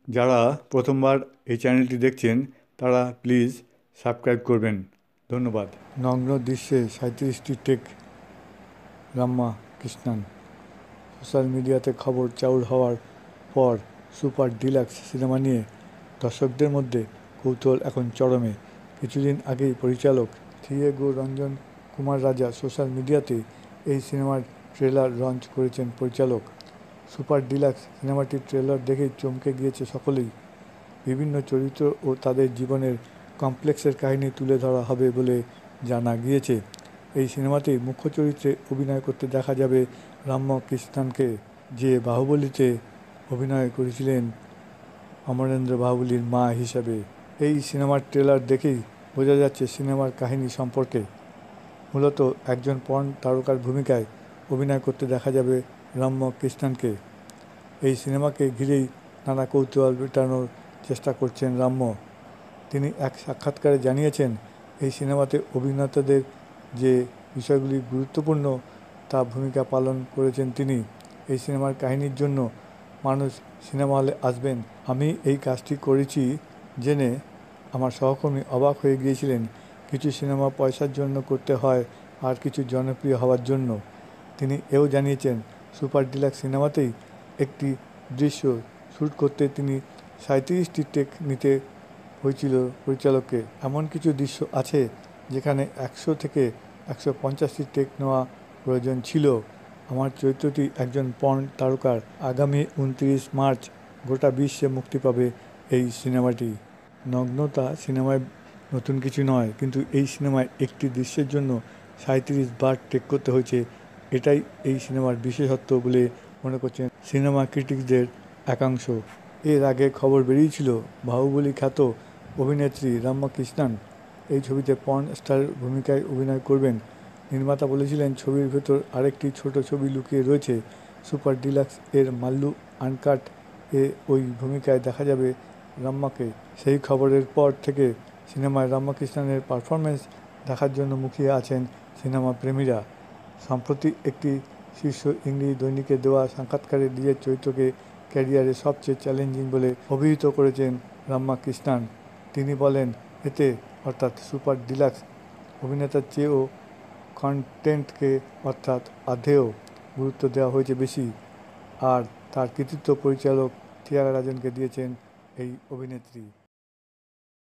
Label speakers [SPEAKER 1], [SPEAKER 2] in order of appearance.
[SPEAKER 1] যারা প্রথমবার এই চ্যানেলটি দেখছেন তারা প্লিজ সাবস্ক্রাইব করবেন। ধন্যবাদ। নগ্ন দৃশ্যে 37টি টেক রাম্মা কৃষ্ণান। সোশ্যাল মিডিয়াতে খবর চাউর হওয়ার পর সুপার ডিলাক্স সিনেমা নিয়ে দর্শকদের মধ্যে কৌতূহল এখন চরমে। কিছুদিন আগেই পরিচালক থিয়েগো রঞ্জন কুমার রাজা সোশ্যাল মিডিয়াতে এই সিনেমার ট্রেলার লঞ্চ করেছেন। পরিচালক সুপার ডিলাক্স সিনেমাটির ট্রেলার দেখেই চমকে গিয়েছে সকলেই। বিভিন্ন চরিত্র ও তাদের জীবনের কমপ্লেক্সের কাহিনী তুলে ধরা হবে বলে জানা গিয়েছে। এই সিনেমাতেই মুখ্য চরিত্রে অভিনয় করতে দেখা যাবে রাম্মা কৃষ্ণানকে, যে বাহুবলীতে অভিনয় করেছিলেন অমরেন্দ্র বাহুবলীর মা হিসাবে। এই সিনেমার ট্রেলার দেখেই বোঝা যাচ্ছে সিনেমার কাহিনী সম্পর্কে। মূলত একজন পর্ন তারকার ভূমিকায় অভিনয় করতে দেখা যাবে রাম্মা কৃষ্ণানকে। এই সিনেমাকে ঘিরেই নানা কৌতূহল মেটানোর চেষ্টা করছেন রাম্য। তিনি এক সাক্ষাৎকারে জানিয়েছেন, এই সিনেমাতে অভিনেতাদের যে বিষয়গুলি গুরুত্বপূর্ণ তা ভূমিকা পালন করেছেন তিনি। এই সিনেমার কাহিনীর জন্য মানুষ সিনেমা হলে আসবেন। আমি এই কাজটি করেছি জেনে আমার সহকর্মী অবাক হয়ে গিয়েছিলেন। কিছু সিনেমা পয়সার জন্য করতে হয়, আর কিছু জনপ্রিয় হওয়ার জন্য। তিনি এও জানিয়েছেন, সুপার ডিলাক্স সিনেমাতেই একটি দৃশ্য শ্যুট করতে তিনি 37টি টেক নিতে হয়েছিল পরিচালককে। এমন কিছু দৃশ্য আছে যেখানে 100 থেকে 150টি টেক নেওয়া প্রয়োজন ছিল। আমার চরিত্রটি একজন পর্ন তারকার। আগামী 29 মার্চ গোটা বিশ্বে মুক্তি পাবে এই সিনেমাটি। নগ্নতা সিনেমায় নতুন কিছু নয়, কিন্তু এই সিনেমায় একটি দৃশ্যের জন্য 37 বার টেক করতে হয়েছে। এটাই এই সিনেমার বিশেষত্ব বলে মনে করছেন সিনেমা ক্রিটিকসদের একাংশ। এর আগে খবর বেরিয়েছিল বাহুবলী খ্যাত অভিনেত্রী রাম্মা কৃষ্ণান এই ছবিতে পর্ন স্টারের ভূমিকায় অভিনয় করবেন। নির্মাতা বলেছিলেন, ছবির ভেতর আরেকটি ছোট ছবি লুকিয়ে রয়েছে। সুপার ডিলাক্স এর মাল্লু আনকাট এ ওই ভূমিকায় দেখা যাবে রাম্মাকে। সেই খবরের পর থেকে সিনেমায় রাম্মা কৃষ্ণানের পারফরমেন্স দেখার জন্য মুখিয়ে আছেন সিনেমা প্রেমীরা। সম্প্রতি একটি শীর্ষ ইংরেজি দৈনিকে দেওয়া সাক্ষাৎকারে নিজের চরিত্রকে ক্যারিয়ারে সবচেয়ে চ্যালেঞ্জিং বলে অভিহিত করেছেন রাম্মা কৃষ্ণান। তিনি বলেন, এতে অর্থাৎ সুপার ডিলাক্স অভিনেতার চেয়েও কন্টেন্টকে অর্থাৎ আধেয় গুরুত্ব দেওয়া হয়েছে বেশি, আর তার কৃতিত্ব পরিচালক থিয়াগো রাজনকে দিয়েছেন এই অভিনেত্রী।